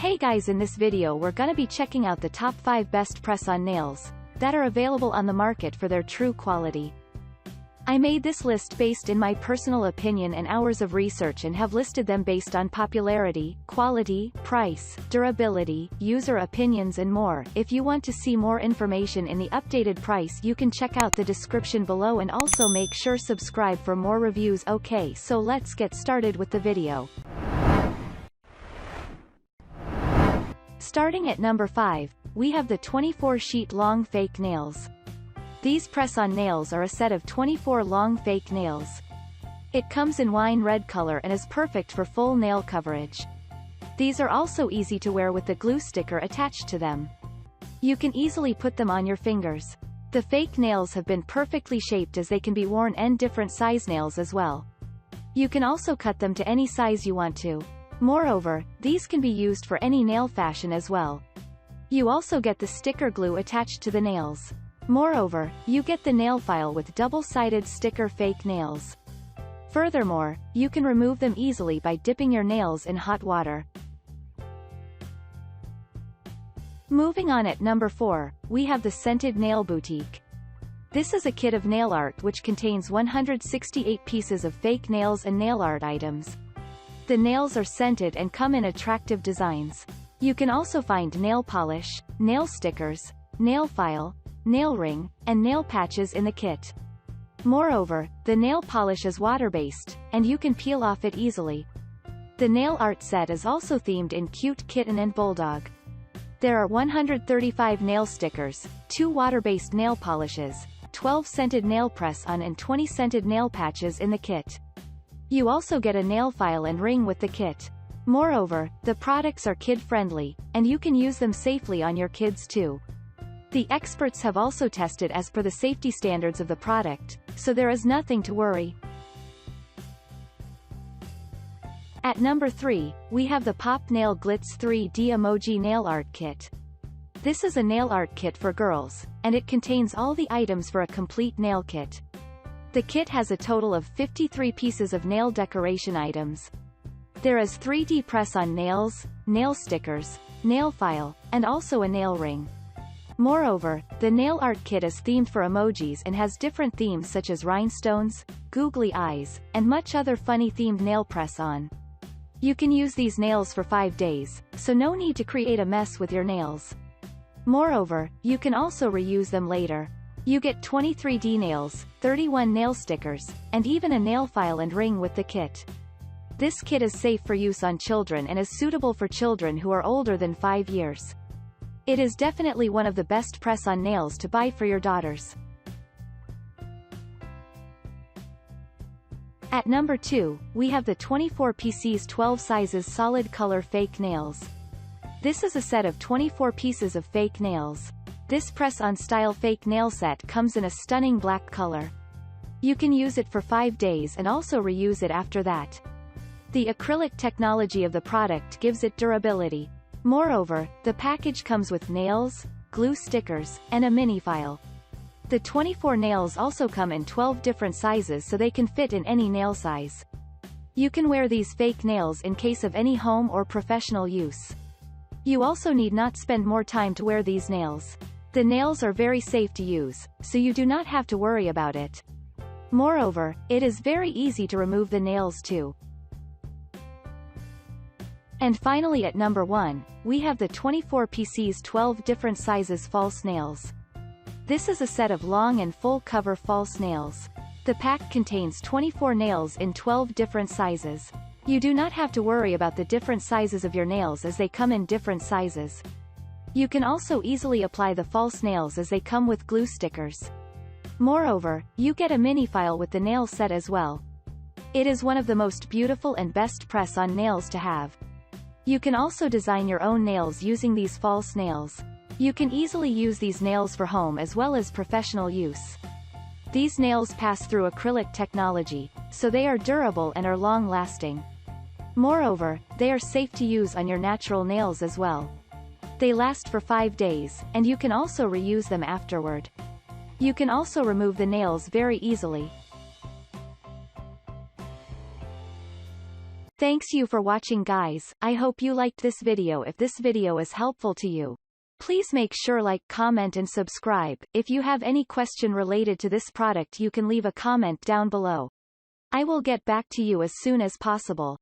Hey guys, in this video we're gonna be checking out the top 5 best press-on nails that are available on the market for their true quality. I made this list based in my personal opinion and hours of research and have listed them based on popularity, quality, price, durability, user opinions and more. If you want to see more information in the updated price, you can check out the description below and also make sure subscribe for more reviews. Okay, so let's get started with the video. Starting at number 5, we have the 24-sheet long fake nails. These press-on nails are a set of 24 long fake nails. It comes in wine red color and is perfect for full nail coverage. These are also easy to wear with the glue sticker attached to them. You can easily put them on your fingers. The fake nails have been perfectly shaped as they can be worn and different size nails as well. You can also cut them to any size you want to. Moreover, these can be used for any nail fashion as well. You also get the sticker glue attached to the nails. Moreover, you get the nail file with double-sided sticker fake nails. Furthermore, you can remove them easily by dipping your nails in hot water. Moving on, at number 4, we have the Scented Nail Boutique. This is a kit of nail art which contains 168 pieces of fake nails and nail art items. The nails are scented and come in attractive designs. You can also find nail polish, nail stickers, nail file, nail ring, and nail patches in the kit. Moreover, the nail polish is water-based, and you can peel off it easily. The nail art set is also themed in cute kitten and bulldog. There are 135 nail stickers, 2 water-based nail polishes, 12 scented nail press-on and 20 scented nail patches in the kit. You also get a nail file and ring with the kit. Moreover, the products are kid-friendly, and you can use them safely on your kids too. The experts have also tested as per the safety standards of the product, so there is nothing to worry. At number 3, we have the Pop Nail Glitz 3D Emoji Nail Art Kit. This is a nail art kit for girls, and it contains all the items for a complete nail kit. The kit has a total of 53 pieces of nail decoration items. There is 3D press-on nails, nail stickers, nail file, and also a nail ring. Moreover, the nail art kit is themed for emojis and has different themes such as rhinestones, googly eyes, and much other funny themed nail press-on. You can use these nails for 5 days, so no need to create a mess with your nails. Moreover, you can also reuse them later. You get 23D nails, 31 nail stickers, and even a nail file and ring with the kit. This kit is safe for use on children and is suitable for children who are older than 5 years. It is definitely one of the best press-on nails to buy for your daughters. At number 2, we have the 24 pieces 12 sizes solid color fake nails. This is a set of 24 pieces of fake nails. This press-on style fake nail set comes in a stunning black color. You can use it for 5 days and also reuse it after that. The acrylic technology of the product gives it durability. Moreover, the package comes with nails, glue stickers, and a mini file. The 24 nails also come in 12 different sizes so they can fit in any nail size. You can wear these fake nails in case of any home or professional use. You also need not spend more time to wear these nails. The nails are very safe to use, so you do not have to worry about it. Moreover, it is very easy to remove the nails too. And finally, at number 1, we have the 24 pieces 12 different sizes false nails. This is a set of long and full cover false nails. The pack contains 24 nails in 12 different sizes. You do not have to worry about the different sizes of your nails as they come in different sizes. You can also easily apply the false nails as they come with glue stickers. Moreover, you get a mini file with the nail set as well. It is one of the most beautiful and best press-on nails to have. You can also design your own nails using these false nails. You can easily use these nails for home as well as professional use. These nails pass through acrylic technology, so they are durable and are long-lasting. Moreover, they are safe to use on your natural nails as well. They last for 5 days, and you can also reuse them afterward. You can also remove the nails very easily. Thanks you for watching guys, I hope you liked this video. If this video is helpful to you, please make sure like, comment and subscribe. If you have any question related to this product you can leave a comment down below. I will get back to you as soon as possible.